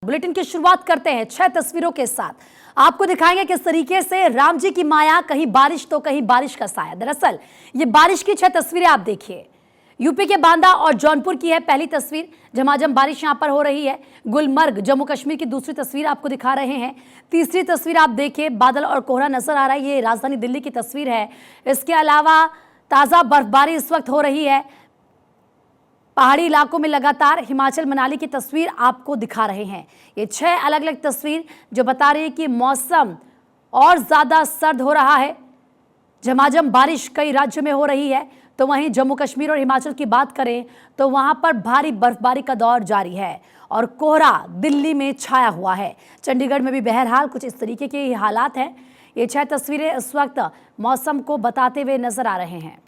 Bulletin की शुरुआत करते हैं 6 तस्वीरों के साथ। आपको दिखाएंगे किस तरीके से राम जी की माया, कहीं बारिश तो कहीं बारिश का साया। दरअसल ये बारिश की 6 तस्वीरें आप देखिए। यूपी के बांदा और जौनपुर की है पहली तस्वीर, झमाझम बारिश यहां पर हो रही है। गुलमर्ग जम्मू कश्मीर की दूसरी तस्वीर आपको दिखा रहे हैं। तीसरी तस्वीर आप देखिए, बादल और कोहरा नजर आ रहा है, ये राजधानी दिल्ली की तस्वीर है। इसके अलावा ताजा बर्फबारी इस वक्त हो रही है। पहाड़ी इलाकों में लगातार हिमाचल मनाली की तस्वीर आपको दिखा रहे हैं। ये 6 अलग अलग तस्वीर जो बता रही है कि मौसम और ज्यादा सर्द हो रहा है। झमाझम बारिश कई राज्यों में हो रही है, तो वहीं जम्मू कश्मीर और हिमाचल की बात करें तो वहां पर भारी बर्फबारी का दौर जारी है और कोहरा दिल्ली में छाया हुआ है। चंडीगढ़ में भी बहरहाल कुछ इस तरीके के हालात हैं। ये 6 तस्वीरें इस वक्त मौसम को बताते हुए नजर आ रहे हैं।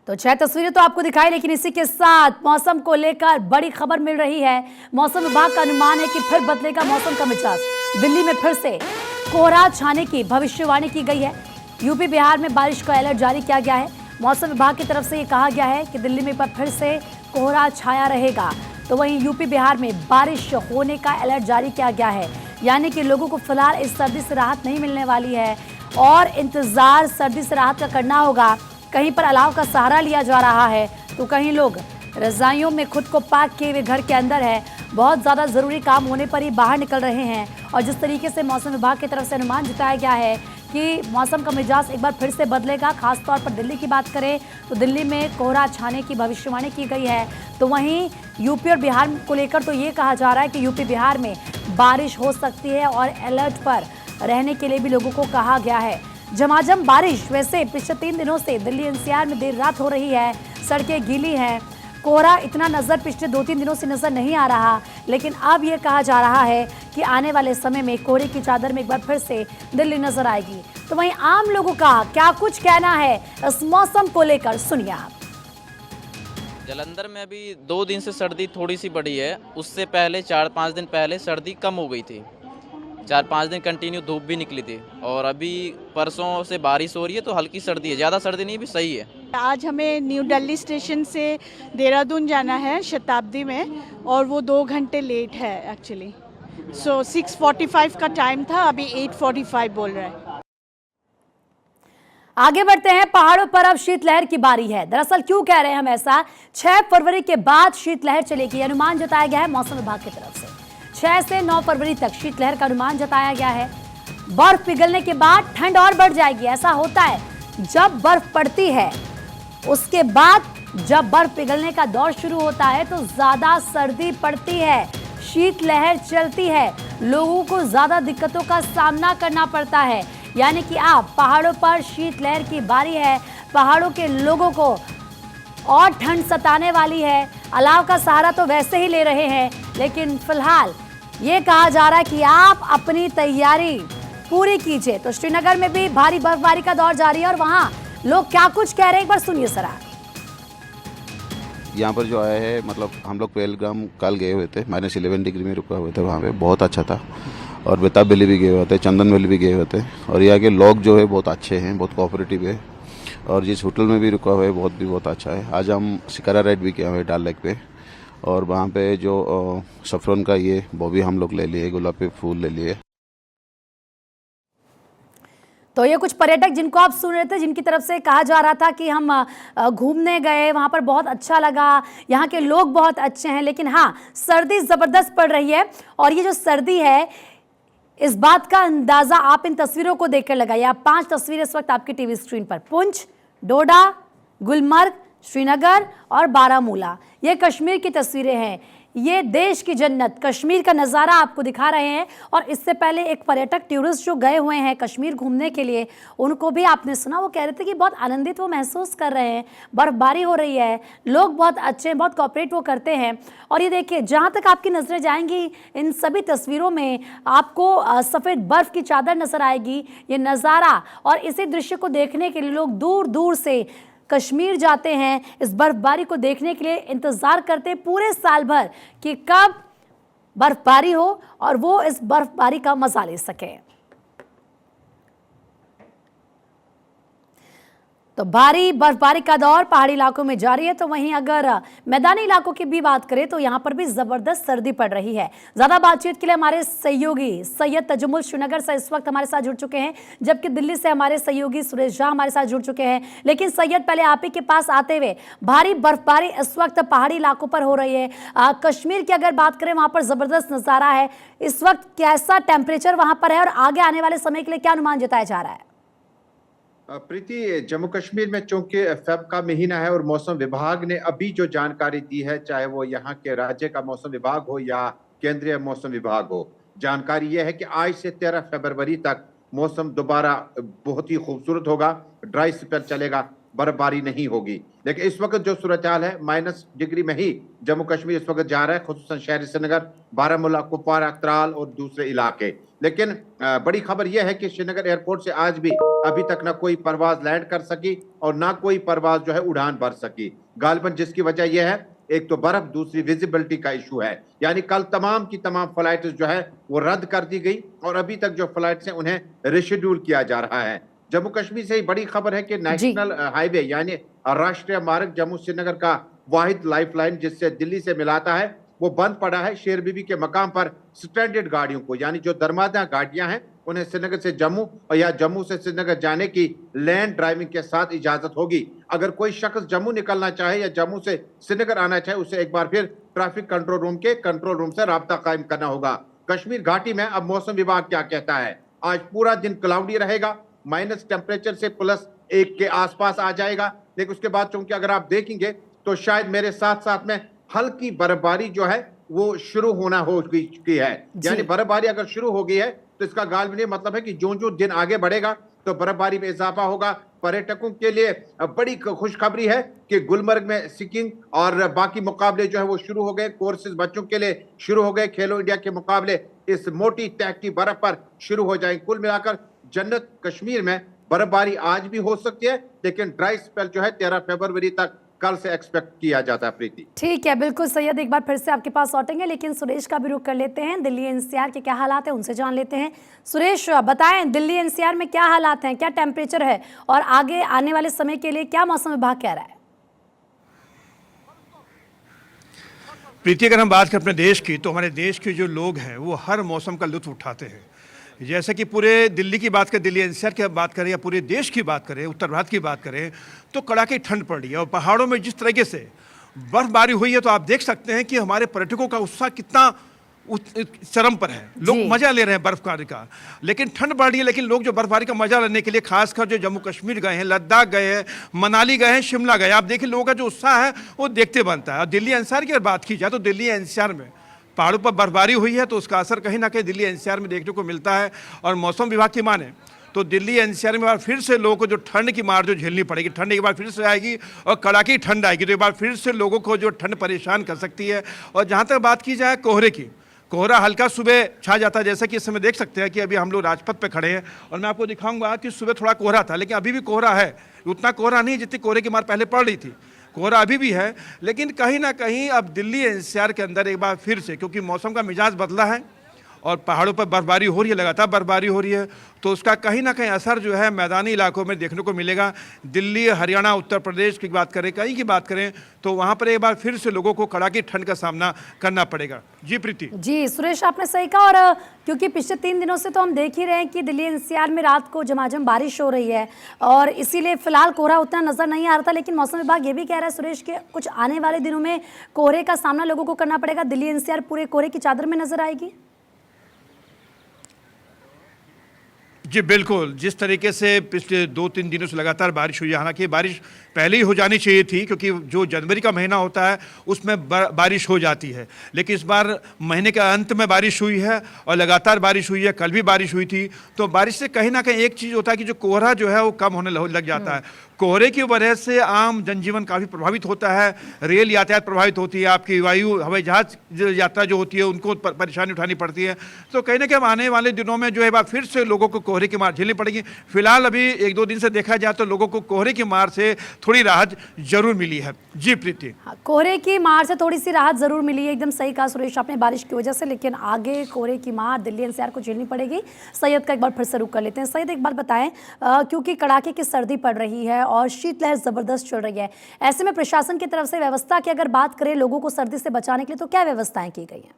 तो 6 तस्वीरें तो आपको दिखाई, लेकिन इसी के साथ मौसम को लेकर बड़ी खबर मिल रही है। मौसम विभाग का अनुमान है कि फिर बदलेगा मौसम का मिजाज। दिल्ली में फिर से कोहरा छाने की भविष्यवाणी की गई है। यूपी बिहार में बारिश का अलर्ट जारी किया गया है। मौसम विभाग की तरफ से ये कहा गया है कि दिल्ली में एक बार फिर से कोहरा छाया रहेगा। तो वहीं यूपी बिहार में बारिश होने का अलर्ट जारी किया गया है, यानी कि लोगों को फिलहाल इस सर्दी से राहत नहीं मिलने वाली है और इंतजार सर्दी से राहत का करना होगा। कहीं पर अलाव का सहारा लिया जा रहा है तो कहीं लोग रजाइयों में खुद को पैक किए हुए घर के अंदर है। बहुत ज़्यादा ज़रूरी काम होने पर ही बाहर निकल रहे हैं। और जिस तरीके से मौसम विभाग की तरफ से अनुमान जताया गया है कि मौसम का मिजाज एक बार फिर से बदलेगा। खासतौर पर दिल्ली की बात करें तो दिल्ली में कोहरा छाने की भविष्यवाणी की गई है। तो वहीं यूपी और बिहार को लेकर तो ये कहा जा रहा है कि यूपी बिहार में बारिश हो सकती है और अलर्ट पर रहने के लिए भी लोगों को कहा गया है। झमाझम बारिश वैसे पिछले 3 दिनों से दिल्ली एनसीआर में देर रात हो रही है। सड़कें गीली हैं। कोहरा इतना नजर पिछले 2-3 दिनों से नजर नहीं आ रहा, लेकिन अब यह कहा जा रहा है कि आने वाले समय में कोहरे की चादर में एक बार फिर से दिल्ली नजर आएगी। तो वहीं आम लोगों का क्या कुछ कहना है इस मौसम को लेकर, सुनिए आप। जालंधर में अभी 2 दिन से सर्दी थोड़ी सी बढ़ी है। उससे पहले 4-5 दिन पहले सर्दी कम हो गई थी। 4-5 दिन कंटिन्यू धूप भी निकली थी और अभी परसों से बारिश हो रही है तो हल्की सर्दी है, ज़्यादा सर्दी नहीं, भी सही है। आज हमें न्यू दिल्ली स्टेशन से देहरादून जाना है शताब्दी में, और वो 2 घंटे लेट है एक्चुअली। सो 6:45 का टाइम था, अभी 8:45 बोल रहा है। आगे बढ़ते हैं। पहाड़ों पर अब शीतलहर की बारी है। दरअसल क्यों कह रहे हैं हम ऐसा? 6 फरवरी के बाद शीतलहर चलेगी, अनुमान जताया गया है मौसम विभाग की तरफ से। 6 से 9 फरवरी तक शीतलहर का अनुमान जताया गया है। बर्फ पिघलने के बाद ठंड और बढ़ जाएगी। ऐसा होता है जब बर्फ पड़ती है, उसके बाद जब बर्फ पिघलने का दौर शुरू होता है तो ज्यादा सर्दी पड़ती है, शीतलहर चलती है, लोगों को ज्यादा दिक्कतों का सामना करना पड़ता है। यानी कि आप पहाड़ों पर शीतलहर की बारी है। पहाड़ों के लोगों को और ठंड सताने वाली है। अलाव का सहारा तो वैसे ही ले रहे हैं, लेकिन फिलहाल ये कहा जा रहा है कि आप अपनी तैयारी पूरी कीजिए। तो श्रीनगर में भी भारी बर्फबारी का दौर जारी है और वहां लोग क्या कुछ कह रहे हैं, एक बार सुनिए सरा। यहाँ पर जो आया है, मतलब हम लोग पहलगाम कल गए हुए थे, -11 डिग्री में रुका हुए थे, वहाँ पे बहुत अच्छा था। और बेताब वैली भी गए हुए थे, चंदन वैली भी गए हुए थे। और यहाँ के लोग जो है बहुत अच्छे हैं, बहुत कोऑपरेटिव है। और जिस होटल में भी रुका हुआ है बहुत अच्छा है। आज हम शिकारा राइड भी किया हुआ है डल लेक पे, और वहाँ पे जो सफरोन का ये वो भी हम लोग ले लिए, गुलाब के फूल ले लिए। तो ये कुछ पर्यटक जिनको आप सुन रहे थे, जिनकी तरफ से कहा जा रहा था कि हम घूमने गए, वहाँ पर बहुत अच्छा लगा, यहाँ के लोग बहुत अच्छे हैं, लेकिन हाँ सर्दी ज़बरदस्त पड़ रही है। और ये जो सर्दी है, इस बात का अंदाज़ा आप इन तस्वीरों को देखकर लगाइए। आप 5 तस्वीरें इस वक्त आपकी टीवी स्क्रीन पर। पुंछ, डोडा, गुलमर्ग, श्रीनगर और बारामूला, ये कश्मीर की तस्वीरें हैं। ये देश की जन्नत कश्मीर का नज़ारा आपको दिखा रहे हैं। और इससे पहले एक पर्यटक टूरिस्ट जो गए हुए हैं कश्मीर घूमने के लिए, उनको भी आपने सुना, वो कह रहे थे कि बहुत आनंदित वो महसूस कर रहे हैं। बर्फबारी हो रही है, लोग बहुत अच्छे हैं, बहुत कोऑपरेट वो करते हैं। और ये देखिए, जहाँ तक आपकी नज़रें जाएंगी इन सभी तस्वीरों में आपको सफ़ेद बर्फ़ की चादर नज़र आएगी। ये नज़ारा और इसी दृश्य को देखने के लिए लोग दूर दूर से कश्मीर जाते हैं। इस बर्फबारी को देखने के लिए इंतज़ार करते हैं पूरे साल भर कि कब बर्फबारी हो और वो इस बर्फबारी का मजा ले सके। तो भारी बर्फबारी का दौर पहाड़ी इलाकों में जारी है, तो वहीं अगर मैदानी इलाकों की भी बात करें तो यहां पर भी जबरदस्त सर्दी पड़ रही है। ज्यादा बातचीत के लिए हमारे सहयोगी सैयद तजुमुल श्रीनगर से इस वक्त हमारे साथ जुड़ चुके हैं, जबकि दिल्ली से हमारे सहयोगी सुरेश झा हमारे साथ जुड़ चुके हैं। लेकिन सैयद, पहले आप ही के पास आते हुए, भारी बर्फबारी इस वक्त पहाड़ी इलाकों पर हो रही है। कश्मीर की अगर बात करें, वहां पर जबरदस्त नजारा है। इस वक्त कैसा टेम्परेचर वहां पर है और आगे आने वाले समय के लिए क्या अनुमान जताया जा रहा है? प्रीति, जम्मू कश्मीर में चूंकि फेब का महीना है और मौसम विभाग ने अभी जो जानकारी दी है, चाहे वो यहाँ के राज्य का मौसम विभाग हो या केंद्रीय मौसम विभाग हो, जानकारी यह है कि आज से 13 फरवरी तक मौसम दोबारा बहुत ही खूबसूरत होगा, ड्राई स्पेल चलेगा, बर्फबारी नहीं होगी। लेकिन इस वक्त जो सूरत हाल है, -डिग्री में ही जम्मू कश्मीर इस वक्त जा रहा है, खुसूसन शहरी श्रीनगर, बारामूला, कुपवारा, त्राल और दूसरे इलाके। लेकिन बड़ी खबर यह है कि श्रीनगर एयरपोर्ट से आज भी अभी तक ना कोई परवाज लैंड कर सकी और ना कोई परवाज जो है उड़ान भर सकी। गालिबन जिसकी वजह यह है, एक तो बर्फ, दूसरी विजिबिलिटी का इशू है। यानी कल तमाम की तमाम फ्लाइट्स जो है वो रद्द कर दी गई और अभी तक जो फ्लाइट्स हैं उन्हें रिशेड्यूल किया जा रहा है। जम्मू कश्मीर से ही बड़ी खबर है कि नेशनल हाईवे यानी राष्ट्रीय मार्ग जम्मू श्रीनगर का वाहिद लाइफलाइन जिससे दिल्ली से मिलाता है, वो बंद पड़ा है। शेर बीबी के मकाम पर स्टैंडर्ड गाड़ियों को, यानी जो दरमादा गाड़ियां हैं, उन्हें श्रीनगर से जम्मू और या जम्मू से श्रीनगर जाने की लैंड ड्राइविंग के साथ इजाजत होगी। अगर कोई शख्स जम्मू निकलना चाहे या जम्मू से श्रीनगर आना चाहे, उसे एक बार फिर ट्रैफिक कंट्रोल रूम से राब्ता कायम करना होगा। कश्मीर घाटी में अब मौसम विभाग क्या कहता है? आज पूरा दिन क्लाउडी रहेगा, माइनस टेम्परेचर से +1 के आसपास आ जाएगा। लेकिन उसके बाद चूंकि अगर आप देखेंगे तो शायद मेरे साथ साथ में हल्की बर्फबारी जो है वो शुरू होना हो चुकी है। यानी बर्फबारी अगर शुरू हो गई है तो इसका गालिबन ये मतलब है कि जो दिन आगे बढ़ेगा तो बर्फबारी में इजाफा होगा। पर्यटकों के लिए बड़ी खुशखबरी है कि गुलमर्ग में स्कीइंग और बाकी मुकाबले जो है वो शुरू हो गए, कोर्सेज बच्चों के लिए शुरू हो गए। खेलो इंडिया के मुकाबले इस मोटी तहकी बर्फ पर शुरू हो जाएंगे। कुल मिलाकर जन्नत कश्मीर में बर्फबारी आज भी हो सकती है, लेकिन ड्राई स्पेल जो है 13 फरवरी तक कल से एक्सपेक्ट किया जाता है। प्रीति, ठीक है, बिल्कुल सैयद, एक बार फिर से आपके पास लौटेंगे, लेकिन सुरेश का भी रुख कर लेते हैं। दिल्ली एनसीआर के क्या हालात हैं उनसे जान लेते हैं। सुरेश, बताएं, दिल्ली एनसीआर में क्या हालात हैं, क्या टेम्परेचर है और आगे आने वाले समय के लिए क्या मौसम विभाग कह रहा है? प्रीति, अगर हम बात करें अपने देश की, तो हमारे देश के जो लोग हैं वो हर मौसम का लुत्फ उठाते हैं। जैसे कि पूरे दिल्ली की बात करें, दिल्ली एनसीआर की बात करें या पूरे देश की बात करें, उत्तर भारत की बात करें, तो कड़ाके ठंड पड़ रही है और पहाड़ों में जिस तरीके से बर्फबारी हुई है, तो आप देख सकते हैं कि हमारे पर्यटकों का उत्साह कितना चरम पर है। लोग मजा ले रहे हैं बर्फबारी का, लेकिन ठंड बढ़ रही है। लेकिन लोग जो बर्फबारी का मजा लेने के लिए खासकर जो जम्मू कश्मीर गए हैं, लद्दाख गए हैं, मनाली गए हैं, शिमला गए, आप देखिए लोगों का जो उत्साह है वो देखते बनता है। और दिल्ली एनसीआर की अगर बात की जाए तो दिल्ली एनसीआर में पहाड़ों पर बर्फबारी हुई है, तो उसका असर कहीं ना कहीं दिल्ली एनसीआर में देखने को मिलता है। और मौसम विभाग की माने तो दिल्ली एनसीआर में एक बार फिर से लोगों को जो ठंड की मार जो झेलनी पड़ेगी, ठंड एक बार फिर से आएगी और कड़ाकी ठंड आएगी, तो एक बार फिर से लोगों को जो ठंड परेशान कर सकती है। और जहाँ तक बात की जाए कोहरे की, कोहरा हल्का सुबह छा जाता है, जैसा कि इस समय देख सकते हैं कि अभी हम लोग राजपथ पे खड़े हैं और मैं आपको दिखाऊंगा कि सुबह थोड़ा कोहरा था, लेकिन अभी भी कोहरा है। उतना कोहरा नहीं जितनी कोहरे की मार पहले पड़ रही थी, कोहरा अभी भी है। लेकिन कहीं ना कहीं अब दिल्ली एनसीआर के अंदर एक बार फिर से, क्योंकि मौसम का मिजाज बदला है और पहाड़ों पर बर्फबारी हो रही है, लगातार बर्फबारी हो रही है, तो उसका कहीं ना कहीं असर जो है मैदानी इलाकों में देखने को मिलेगा। दिल्ली, हरियाणा, उत्तर प्रदेश की बात करें, कहीं की बात करें, तो वहाँ पर एक बार फिर से लोगों को कड़ाके ठंड का सामना करना पड़ेगा। जी प्रीति। जी सुरेश, आपने सही कहा। और क्योंकि पिछले 3 दिनों से तो हम देख ही रहे हैं कि दिल्ली एनसीआर में रात को झमाझम बारिश हो रही है और इसीलिए फिलहाल कोहरा उतना नजर नहीं आ रहा था। लेकिन मौसम विभाग ये भी कह रहा है सुरेश कि कुछ आने वाले दिनों में कोहरे का सामना लोगों को करना पड़ेगा। दिल्ली एनसीआर पूरे कोहरे की चादर में नजर आएगी। जी बिल्कुल, जिस तरीके से पिछले 2-3 दिनों से लगातार बारिश हुई है, हालांकि बारिश पहले ही हो जानी चाहिए थी, क्योंकि जो जनवरी का महीना होता है उसमें बारिश हो जाती है, लेकिन इस बार महीने के अंत में बारिश हुई है और लगातार बारिश हुई है। कल भी बारिश हुई थी, तो बारिश से कहीं ना कहीं एक चीज़ होता है कि जो कोहरा जो है वो कम होने लग जाता है। कोहरे की वजह से आम जनजीवन काफ़ी प्रभावित होता है, रेल यातायात प्रभावित होती है, आपकी वायु हवाई जहाज यात्रा जो होती है उनको परेशानी उठानी पड़ती है। तो कहीं ना कहीं आने वाले दिनों में जो है फिर से लोगों को कोहरे की मार झेलनी पड़ेगी। फिलहाल अभी 1-2 दिन से देखा जाए तो लोगों को कोहरे की मार से थोड़ी राहत जरूर मिली है। जी प्रीति, कोहरे की मार से थोड़ी सी राहत जरूर मिली है, एकदम सही कहा सुरेश आपने, बारिश की वजह से। लेकिन आगे कोहरे की मार दिल्ली एनसीआर को झेलनी पड़ेगी। सैयद का एक बार फिर से रुक कर लेते हैं। सैयद, एक बात बताएं, क्योंकि कड़ाके की सर्दी पड़ रही है और शीतलहर जबरदस्त चल रही है। ऐसे में प्रशासन की तरफ से व्यवस्था की अगर बात करें लोगों को सर्दी से बचाने के लिए, तो क्या व्यवस्थाएं की गई हैं?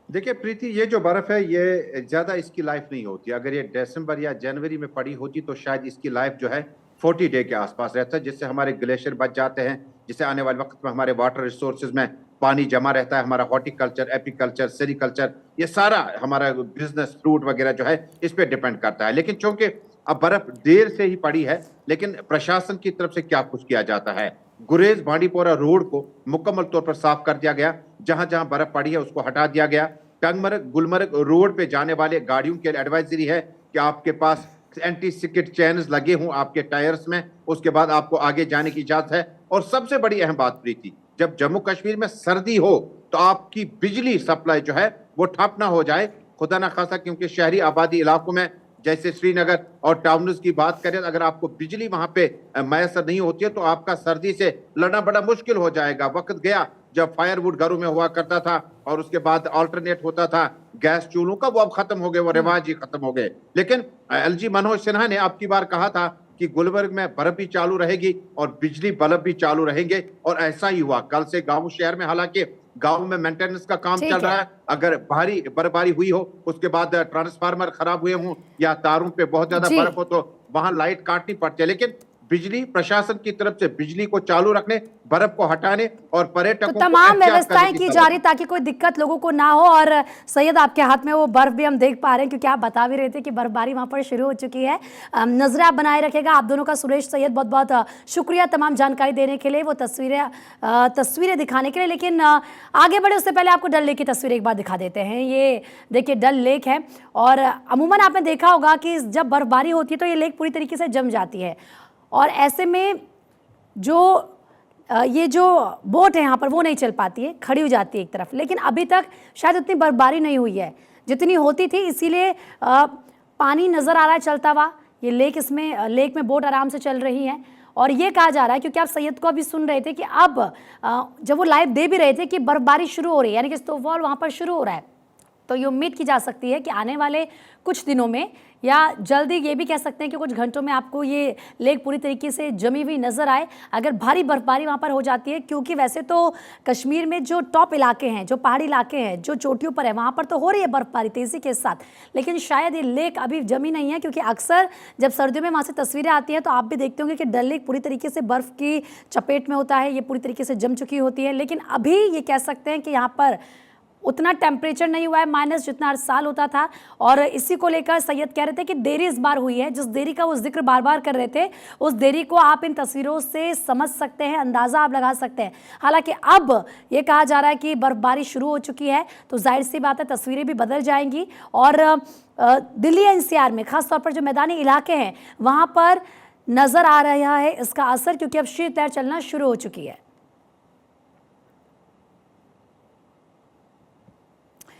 देखिए प्रीति, ये जो बर्फ है ये ज्यादा इसकी लाइफ नहीं होती। अगर ये दिसंबर या जनवरी में पड़ी होती तो शायद इसकी लाइफ जो है 40 डे के आसपास रहता है, जिससे हमारे ग्लेशियर बच जाते हैं, जिससे आने वाले वक्त में हमारे वाटर रिसोर्सेज में पानी जमा रहता है। हमारा हॉर्टिकल्चर, एपीकल्चर, सेरिकल्चर, ये सारा हमारा बिजनेस, फ्रूट वगैरह जो है इस पे डिपेंड करता है। लेकिन चूंकि अब बर्फ देर से ही पड़ी है, लेकिन प्रशासन की तरफ से क्या कुछ किया जाता है। गुरेज बांडीपोरा रोड को मुकम्मल तौर पर साफ कर दिया गया, जहां जहां बर्फ पड़ी है उसको हटा दिया गया। टंगमर्ग गुलमर्ग रोड पे जाने वाले गाड़ियों के लिए एडवाइजरी है कि आपके पास एंटी स्किड चेन्स लगे हों आपके टायर्स में, उसके बाद आपको आगे जाने की इजाजत है। और सबसे बड़ी अहम बात प्रीति, जब जम्मू कश्मीर में सर्दी हो तो आपकी बिजली सप्लाई जो है वो ठप ना हो जाए, खुदा ना खासा, क्योंकि शहरी आबादी इलाकों में जैसे श्रीनगर और टाउन्स की बात करें, अगर आपको बिजली वहां पे मैसर नहीं होती है तो आपका सर्दी से लड़ना बड़ा मुश्किल हो जाएगा। वक्त गया जब फायरवुड घरों में हुआ करता था और उसके बाद अल्टरनेट होता था गैस चूल्हों का, वो अब खत्म हो गए, वो रिवाज ही खत्म हो गए। लेकिन एलजी मनोज सिन्हा ने अब की बार कहा था कि गुलबर्ग में बर्फ भी चालू रहेगी और बिजली बल्ब भी चालू रहेंगे, और ऐसा ही हुआ। कल से गांव शहर में, हालांकि गांव में मेंटेनेंस का काम चल रहा है, अगर भारी बर्फबारी हुई हो, उसके बाद ट्रांसफार्मर खराब हुए हों या तारों पे बहुत ज्यादा बर्फ हो तो वहां लाइट काटनी पड़ती है। लेकिन बिजली, प्रशासन की तरफ से बिजली को चालू रखने, बर्फ को हटाने और पर्यटकों तो तमाम व्यवस्थाएं की जा रही ताकि कोई दिक्कत लोगों को ना हो। और सैयद, आपके हाथ में वो बर्फ भी हम देख पा रहे हैं, क्योंकि आप बता भी रहे थे कि बर्फबारी वहां पर शुरू हो चुकी है। नजरें आप बनाए रखेगा आप दोनों का। सुरेश, सैयद, बहुत बहुत शुक्रिया तमाम जानकारी देने के लिए, वो तस्वीरें दिखाने के लिए। लेकिन आगे बढ़े उससे पहले आपको डल लेक की तस्वीर एक बार दिखा देते हैं। ये देखिए डल लेक है, और अमूमन आपने देखा होगा कि जब बर्फबारी होती है तो ये लेक पूरी तरीके से जम जाती है, और ऐसे में ये जो बोट है यहाँ पर वो नहीं चल पाती है, खड़ी हो जाती है एक तरफ। लेकिन अभी तक शायद उतनी बर्फबारी नहीं हुई है जितनी होती थी, इसीलिए पानी नज़र आ रहा है चलता हुआ। ये लेक में बोट आराम से चल रही है। और ये कहा जा रहा है, क्योंकि आप सैयद को अभी सुन रहे थे कि अब जब वो लाइव दे भी रहे थे कि बर्फबारी शुरू हो रही है, यानी कि स्नोफॉल वहाँ पर शुरू हो रहा है, तो ये उम्मीद की जा सकती है कि आने वाले कुछ दिनों में या जल्दी, ये भी कह सकते हैं कि कुछ घंटों में आपको ये लेक पूरी तरीके से जमी हुई नज़र आए, अगर भारी बर्फबारी वहाँ पर हो जाती है। क्योंकि वैसे तो कश्मीर में जो टॉप इलाके हैं, जो पहाड़ी इलाके हैं, जो चोटियों पर है, वहाँ पर तो हो रही है बर्फबारी तेज़ी के साथ, लेकिन शायद ये लेक अभी जमी नहीं है। क्योंकि अक्सर जब सर्दियों में वहाँ से तस्वीरें आती हैं तो आप भी देखते होंगे कि डल लेक पूरी तरीके से बर्फ़ की चपेट में होता है, ये पूरी तरीके से जम चुकी होती है। लेकिन अभी ये कह सकते हैं कि यहाँ पर उतना टेम्परेचर नहीं हुआ है माइनस, जितना हर साल होता था। और इसी को लेकर सैयद कह रहे थे कि देरी इस बार हुई है। जिस देरी का वो जिक्र बार बार कर रहे थे, उस देरी को आप इन तस्वीरों से समझ सकते हैं, अंदाज़ा आप लगा सकते हैं। हालांकि अब ये कहा जा रहा है कि बर्फबारी शुरू हो चुकी है, तो जाहिर सी बात है तस्वीरें भी बदल जाएंगी। और दिल्ली एनसीआर में खासतौर पर जो मैदानी इलाके हैं वहाँ पर नज़र आ रहा है इसका असर, क्योंकि अब शीतलहर चलना शुरू हो चुकी है।